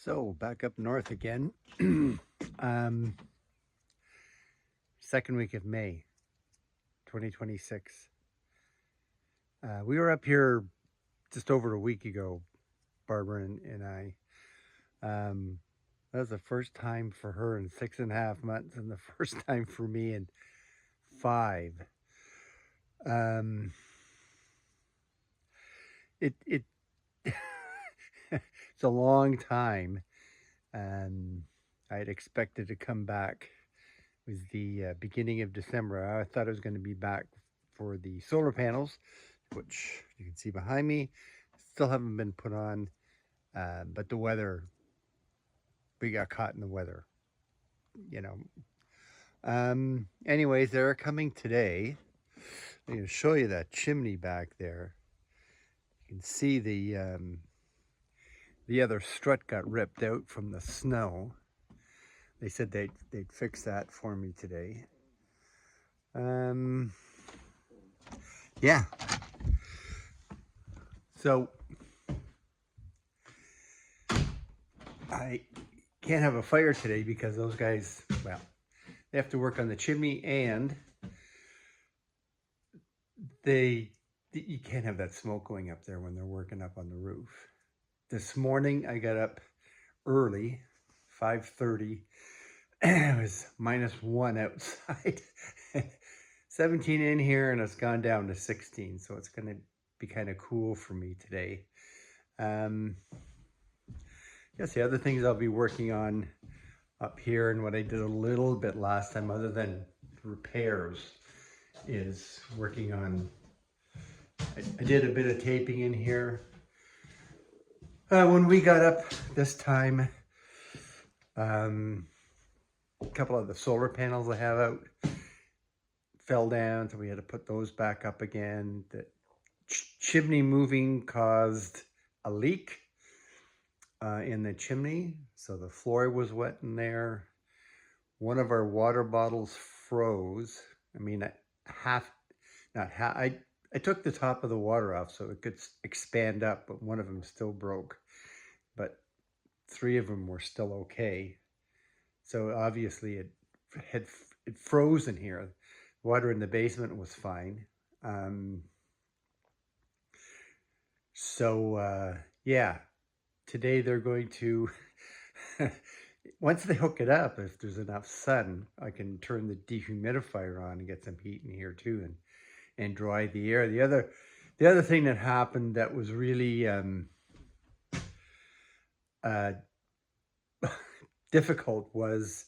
So back up north again. Second week of May, 2026. We were up here just over a week ago, Barbara and I. That was the first time for her in 6.5 months, and the first time for me in 5. Um, it it's a long time. I'd expected to come back. It was the beginning of December. I thought I was going to be back for the solar panels, which you can see behind me. Still haven't been put on, but the weather, we got caught in the weather, you know. Anyways, they're coming today. I'm going to show you that chimney back there. You can see the other strut got ripped out from the snow. They said they'd fix that for me today. Yeah. So I can't have a fire today because those guys, well, they have to work on the chimney, and you can't have that smoke going up there when they're working up on the roof. This morning I got up early, 5:30. It was -1 outside. 17 in here, and it's gone down to 16, so it's going to be kind of cool for me today. Yes, the other things I'll be working on up here, and what I did a little bit last time other than repairs, is working on, I did a bit of taping in here. When we got up this time, a couple of the solar panels I have out fell down, so we had to put those back up again. The chimney moving caused a leak in the chimney, so the floor was wet in there. One of our water bottles froze. I mean, I took the top of the water off so it could expand up, but one of them still broke. But 3 of them were still okay. So obviously it froze in here. Water in the basement was fine. Yeah, today they're going to, once they hook it up, if there's enough sun, I can turn the dehumidifier on and get some heat in here too, and dry the air. The other thing that happened that was really difficult was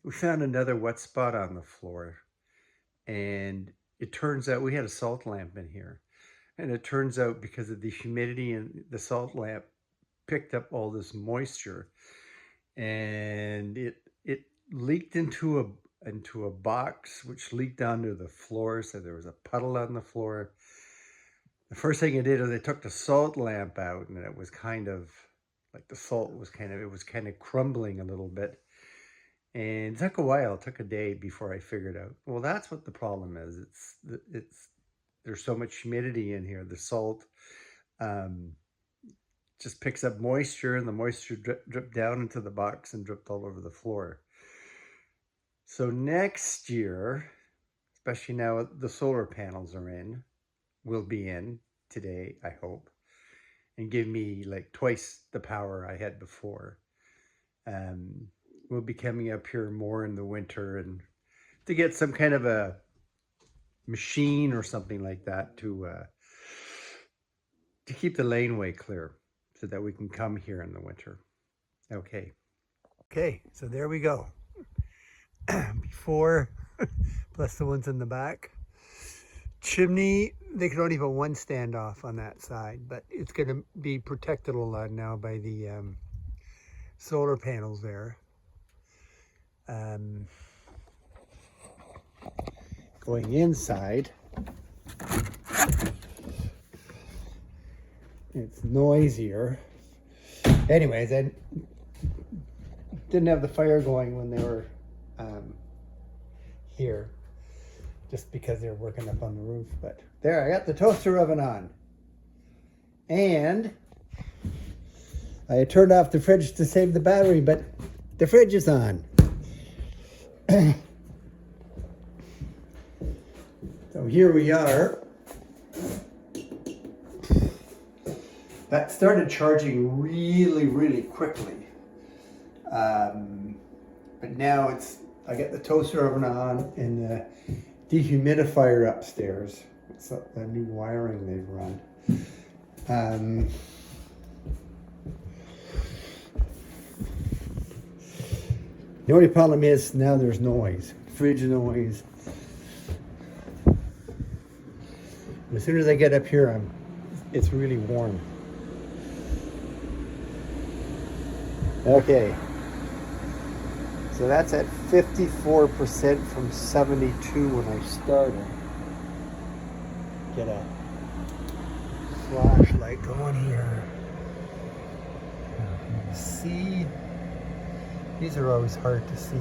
we found another wet spot on the floor, and it turns out we had a salt lamp in here, and it turns out because of the humidity, and the salt lamp picked up all this moisture, and it leaked into a box, which leaked down to the floor, so there was a puddle on the floor. The first thing I did is I took the salt lamp out, and it was kind of like the salt was kind of crumbling a little bit. And it took a while. It took a day before I figured out, well, that's what the problem is. There's so much humidity in here. The salt just picks up moisture, and the moisture dripped down into the box and dripped all over the floor. So next year, especially now the solar panels will be in today, I hope, and give me like twice the power I had before. We'll be coming up here more in the winter, and to get some kind of a machine or something like that to keep the laneway clear so that we can come here in the winter. Okay, so there we go. Before plus the ones in the back. Chimney, they could only put one standoff on that side, but it's going to be protected a lot now by the solar panels there. Going inside, it's noisier. Anyways, I didn't have the fire going when they were here, just because they were working up on the roof. But there, I got the toaster oven on, and I turned off the fridge to save the battery, but the fridge is on. So here we are. That started charging really, really quickly. But now I got the toaster oven on and the dehumidifier upstairs. It's the new wiring they've run. The only problem is now there's noise, fridge noise. As soon as I get up here, it's really warm. Okay, so that's at 54% from 72 when I started. Get a flashlight going here. See, these are always hard to see.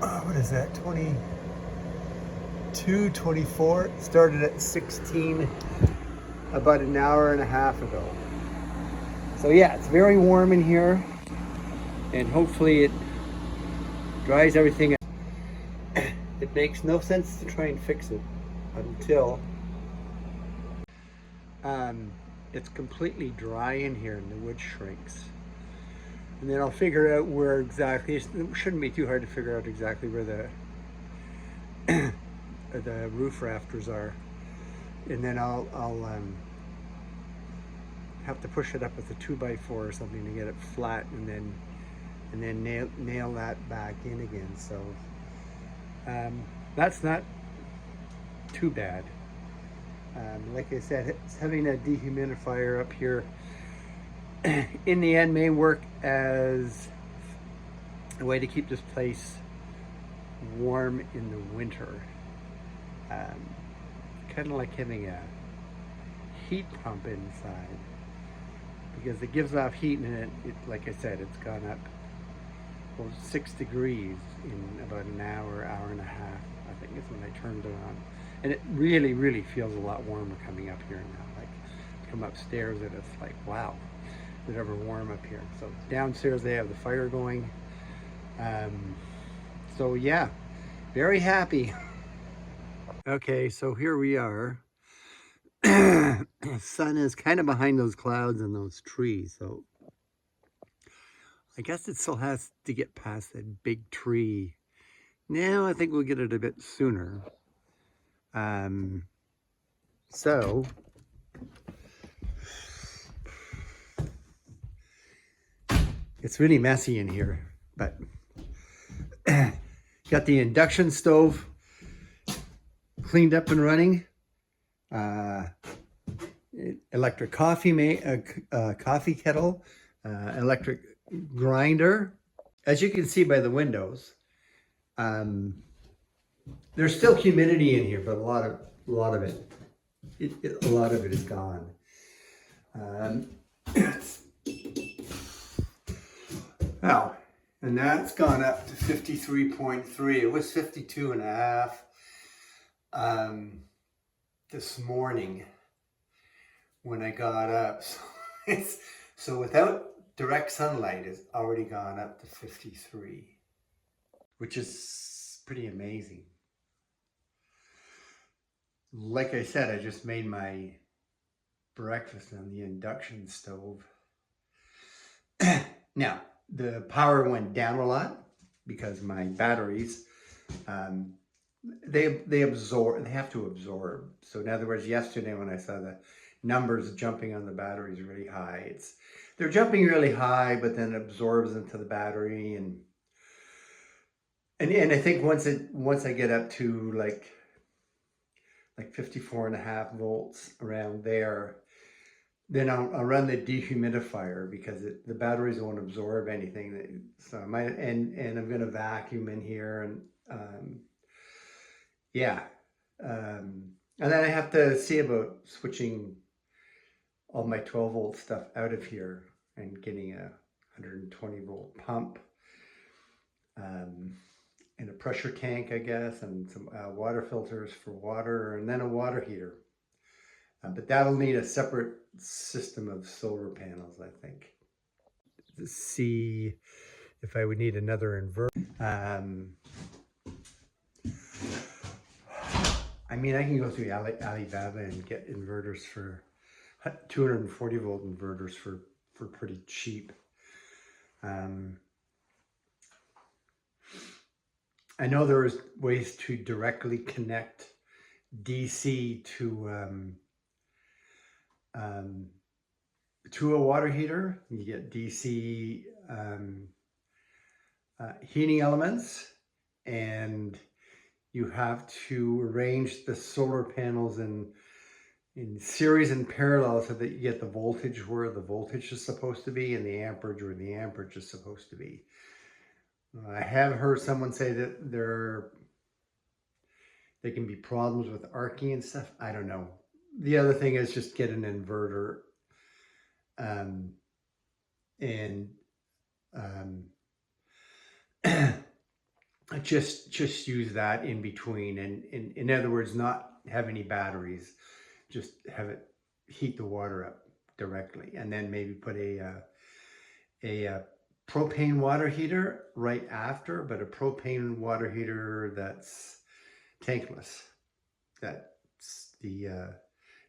Oh, what is that? 22, 24. It started at 16 about an hour and a half ago. So yeah, it's very warm in here, and hopefully it dries everything out. It makes no sense to try and fix it until it's completely dry in here and the wood shrinks. And then I'll figure out where exactly, it shouldn't be too hard to figure out exactly where the the roof rafters are. And then I'll have to push it up with a 2x4 or something to get it flat, and then nail that back in again. So that's not too bad. Like I said, having a dehumidifier up here in the end may work as a way to keep this place warm in the winter. Kind of like having a heat pump inside, because it gives off heat, and it like I said, it's gone up 6 degrees in about an hour and a half, I think is when I turned it on. And it really, really feels a lot warmer coming up here now. Like, come upstairs and it's like, wow, is it ever warm up here? So downstairs they have the fire going. So yeah, very happy. Okay, so here we are. Sun is kind of behind those clouds and those trees, so I guess it still has to get past that big tree. Now I think we'll get it a bit sooner. So it's really messy in here, but got the induction stove cleaned up and running. Electric coffee coffee kettle, electric grinder. As you can see by the windows, there's still humidity in here, but a lot of it is gone. Wow, and that's gone up to 53.3. It was 52 and a half this morning when I got up. So without direct sunlight, it's already gone up to 53, which is pretty amazing. Like I said, I just made my breakfast on the induction stove. Now, the power went down a lot because my batteries, they have to absorb. So in other words, yesterday when I saw the numbers jumping on the batteries really high, they're jumping really high, but then it absorbs into the battery, and I think once I get up to like 54 and a half volts around there, then I'll run the dehumidifier, because the batteries won't absorb anything. So and I'm going to vacuum in here, and yeah. And then I have to see about switching all my 12 volt stuff out of here and getting a 120 volt pump, and a pressure tank, I guess, and some water filters for water, and then a water heater. But that'll need a separate system of solar panels, I think. To see if I would need another inverter. I mean, I can go through Alibaba and get inverters for 240 volt inverters for pretty cheap. I know there is ways to directly connect DC to a water heater. You get DC heating elements, and you have to arrange the solar panels in series and parallel so that you get the voltage where the voltage is supposed to be and the amperage where the amperage is supposed to be. I have heard someone say that there can be problems with arcing and stuff. I don't know. The other thing is just get an inverter and just use that in between, and in other words, not have any batteries, just have it heat the water up directly, and then maybe put a propane water heater right after, but a propane water heater that's tankless. That's the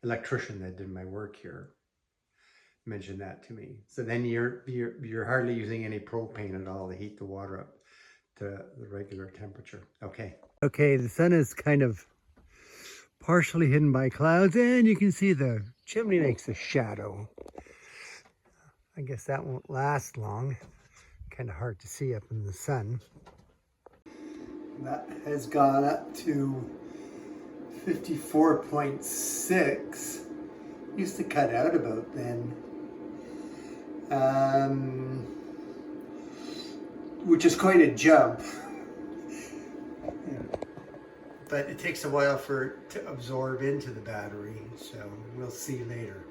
electrician that did my work here mentioned that to me. So then you're hardly using any propane at all to heat the water up to the regular temperature. Okay, the sun is kind of partially hidden by clouds, and you can see the chimney makes a shadow. I guess that won't last long. Kind of hard to see up in the sun. That has gone up to 54.6. Used to cut out about then. Which is quite a jump. But it takes a while for it to absorb into the battery, so we'll see later.